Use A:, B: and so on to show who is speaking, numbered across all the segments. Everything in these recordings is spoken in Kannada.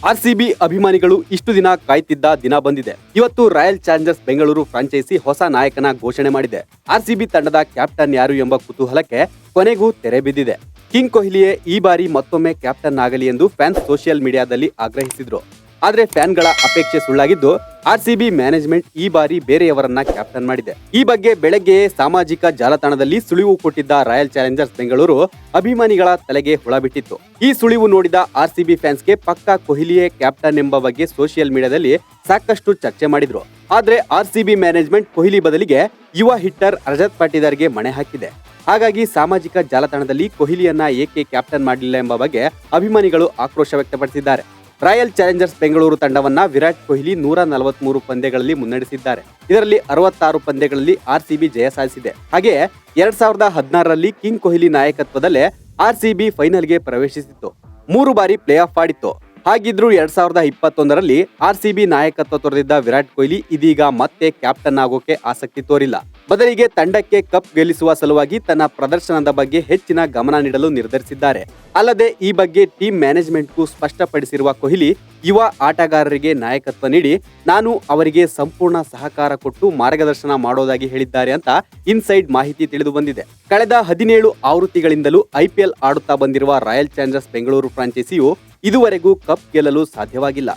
A: ಆರ್ಸಿಬಿ ಅಭಿಮಾನಿಗಳು ಇಷ್ಟು ದಿನ ಕಾಯ್ತಿದ್ದ ದಿನ ಬಂದಿದೆ. ಇವತ್ತು ರಾಯಲ್ ಚಾಲೆಂಜರ್ಸ್ ಬೆಂಗಳೂರು ಫ್ರಾಂಚೈಸಿ ಹೊಸ ನಾಯಕನ ಘೋಷಣೆ ಮಾಡಿದೆ. ಆರ್ಸಿಬಿ ತಂಡದ ಕ್ಯಾಪ್ಟನ್ ಯಾರು ಎಂಬ ಕುತೂಹಲಕ್ಕೆ ಕೊನೆಗೂ ತೆರೆ ಬಿದ್ದಿದೆ. ಕಿಂಗ್ ಕೊಹ್ಲಿಯೇ ಈ ಬಾರಿ ಮತ್ತೊಮ್ಮೆ ಕ್ಯಾಪ್ಟನ್ ಆಗಲಿ ಎಂದು ಫ್ಯಾನ್ಸ್ ಸೋಷಿಯಲ್ ಮೀಡಿಯಾದಲ್ಲಿ ಆಗ್ರಹಿಸಿದ್ರು. ಆದ್ರೆ ಫ್ಯಾನ್ಗಳ ಅಪೇಕ್ಷೆ ಸುಳ್ಳಾಗಿದ್ದು ಆರ್ಸಿಬಿ ಮ್ಯಾನೇಜ್ಮೆಂಟ್ ಈ ಬಾರಿ ಬೇರೆಯವರನ್ನ ಕ್ಯಾಪ್ಟನ್ ಮಾಡಿದೆ. ಈ ಬಗ್ಗೆ ಬೆಳಗ್ಗೆ ಸಾಮಾಜಿಕ ಜಾಲತಾಣದಲ್ಲಿ ಸುಳಿವು ಕೊಟ್ಟಿದ್ದ ರಾಯಲ್ ಚಾಲೆಂಜರ್ಸ್ ಬೆಂಗಳೂರು ಅಭಿಮಾನಿಗಳ ತಲೆಗೆ ಹುಳ ಬಿಟ್ಟಿತ್ತು. ಈ ಸುಳಿವು ನೋಡಿದ ಆರ್ಸಿಬಿ ಫ್ಯಾನ್ಸ್ಗೆ ಪಕ್ಕಾ ಕೊಹ್ಲಿಯೇ ಕ್ಯಾಪ್ಟನ್ ಎಂಬ ಬಗ್ಗೆ ಸೋಷಿಯಲ್ ಮೀಡಿಯಾದಲ್ಲಿ ಸಾಕಷ್ಟು ಚರ್ಚೆ ಮಾಡಿದ್ರು. ಆದ್ರೆ ಆರ್ಸಿಬಿ ಮ್ಯಾನೇಜ್ಮೆಂಟ್ ಕೊಹ್ಲಿ ಬದಲಿಗೆ ಯುವ ಹಿಟ್ಟರ್ ರಜತ್ ಪಾಟಿದಾರ್ಗೆ ಮಣೆ ಹಾಕಿದೆ. ಹಾಗಾಗಿ ಸಾಮಾಜಿಕ ಜಾಲತಾಣದಲ್ಲಿ ಕೊಹ್ಲಿಯನ್ನ ಏಕೆ ಕ್ಯಾಪ್ಟನ್ ಮಾಡಲಿಲ್ಲ ಎಂಬ ಬಗ್ಗೆ ಅಭಿಮಾನಿಗಳು ಆಕ್ರೋಶ ವ್ಯಕ್ತಪಡಿಸಿದ್ದಾರೆ. ರಾಯಲ್ ಚಾಲೆಂಜರ್ಸ್ ಬೆಂಗಳೂರು ತಂಡವನ್ನ ವಿರಾಟ್ ಕೊಹ್ಲಿ 143 ಪಂದ್ಯಗಳಲ್ಲಿ ಮುನ್ನಡೆಸಿದ್ದಾರೆ. ಇದರಲ್ಲಿ 66 ಪಂದ್ಯಗಳಲ್ಲಿ ಆರ್ಸಿಬಿ ಜಯ ಸಾಧಿಸಿದೆ. ಹಾಗೆಯೇ 2016ರಲ್ಲಿ ಕಿಂಗ್ ಕೊಹ್ಲಿ ನಾಯಕತ್ವದಲ್ಲೇ ಆರ್ಸಿಬಿ ಫೈನಲ್ಗೆ ಪ್ರವೇಶಿಸಿತ್ತು. 3 ಬಾರಿ ಪ್ಲೇ ಆಫ್ ಆಡಿತ್ತು. ಹಾಗಿದ್ರೂ 2021ರಲ್ಲಿ ಆರ್ಸಿಬಿ ನಾಯಕತ್ವ ತೊರೆದಿದ್ದ ವಿರಾಟ್ ಕೊಹ್ಲಿ ಇದೀಗ ಮತ್ತೆ ಕ್ಯಾಪ್ಟನ್ ಆಗೋಕೆ ಆಸಕ್ತಿ ತೋರಿಲ್ಲ. ಬದಲಿಗೆ ತಂಡಕ್ಕೆ ಕಪ್ ಗೆಲ್ಲಿಸುವ ಸಲುವಾಗಿ ತನ್ನ ಪ್ರದರ್ಶನದ ಬಗ್ಗೆ ಹೆಚ್ಚಿನ ಗಮನ ನೀಡಲು ನಿರ್ಧರಿಸಿದ್ದಾರೆ. ಅಲ್ಲದೆ ಈ ಬಗ್ಗೆ ಟೀಮ್ ಮ್ಯಾನೇಜ್ಮೆಂಟ್ಗೂ ಸ್ಪಷ್ಟಪಡಿಸಿರುವ ಕೊಹ್ಲಿ ಯುವ ಆಟಗಾರರಿಗೆ ನಾಯಕತ್ವ ನೀಡಿ ನಾನು ಅವರಿಗೆ ಸಂಪೂರ್ಣ ಸಹಕಾರ ಕೊಟ್ಟು ಮಾರ್ಗದರ್ಶನ ಮಾಡೋದಾಗಿ ಹೇಳಿದ್ದಾರೆ ಅಂತ ಇನ್ಸೈಡ್ ಮಾಹಿತಿ ತಿಳಿದು ಬಂದಿದೆ. ಕಳೆದ 17 ಆವೃತ್ತಿಗಳಿಂದಲೂ ಐಪಿಎಲ್ ಆಡುತ್ತಾ ಬಂದಿರುವ ರಾಯಲ್ ಚಾಲೆಂಜರ್ಸ್ ಬೆಂಗಳೂರು ಫ್ರಾಂಚೈಸಿಯು ಇದುವರೆಗೂ ಕಪ್ ಗೆಲ್ಲಲು ಸಾಧ್ಯವಾಗಿಲ್ಲ.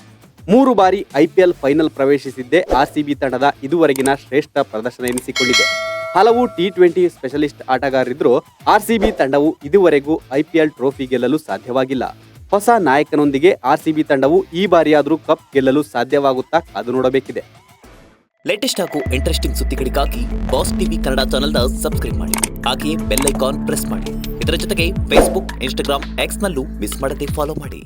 A: 3 ಬಾರಿ ಐಪಿಎಲ್ ಫೈನಲ್ ಪ್ರವೇಶಿಸಿದ್ದೇ ಆರ್ಸಿಬಿ ತಂಡದ ಇದುವರೆಗಿನ ಶ್ರೇಷ್ಠ ಪ್ರದರ್ಶನ ಎನಿಸಿಕೊಂಡಿದೆ. ಹಲವು T20 ಸ್ಪೆಷಲಿಸ್ಟ್ ಆಟಗಾರರಿದ್ದರೂ ಆರ್ಸಿಬಿ ತಂಡವು ಇದುವರೆಗೂ ಐಪಿಎಲ್ ಟ್ರೋಫಿ ಗೆಲ್ಲಲು ಸಾಧ್ಯವಾಗಿಲ್ಲ. ಹೊಸ ನಾಯಕನೊಂದಿಗೆ ಆರ್ಸಿಬಿ ತಂಡವು ಈ ಬಾರಿಯಾದರೂ ಕಪ್ ಗೆಲ್ಲಲು ಸಾಧ್ಯವಾಗುತ್ತಾ ಕಾದು ನೋಡಬೇಕಿದೆ.
B: ಲೇಟೆಸ್ಟ್ ಹಾಗೂ ಇಂಟ್ರೆಸ್ಟಿಂಗ್ ಸುದ್ದಿಗಳಿಗಾಗಿ ಬಾಸ್ ಟಿವಿ ಕನ್ನಡ ಚಾನೆಲ್ನ ಸಬ್ಸ್ಕ್ರೈಬ್ ಮಾಡಿ. ಹಾಗೆಯೇ ಬೆಲ್ ಐಕಾನ್ ಪ್ರೆಸ್ ಮಾಡಿ. ಇದರ ಜೊತೆಗೆ ಫೇಸ್ಬುಕ್, ಇನ್ಸ್ಟಾಗ್ರಾಮ್, ಎಕ್ಸ್ನಲ್ಲೂ ಮಿಸ್ ಮಾಡದೆ ಫಾಲೋ ಮಾಡಿ.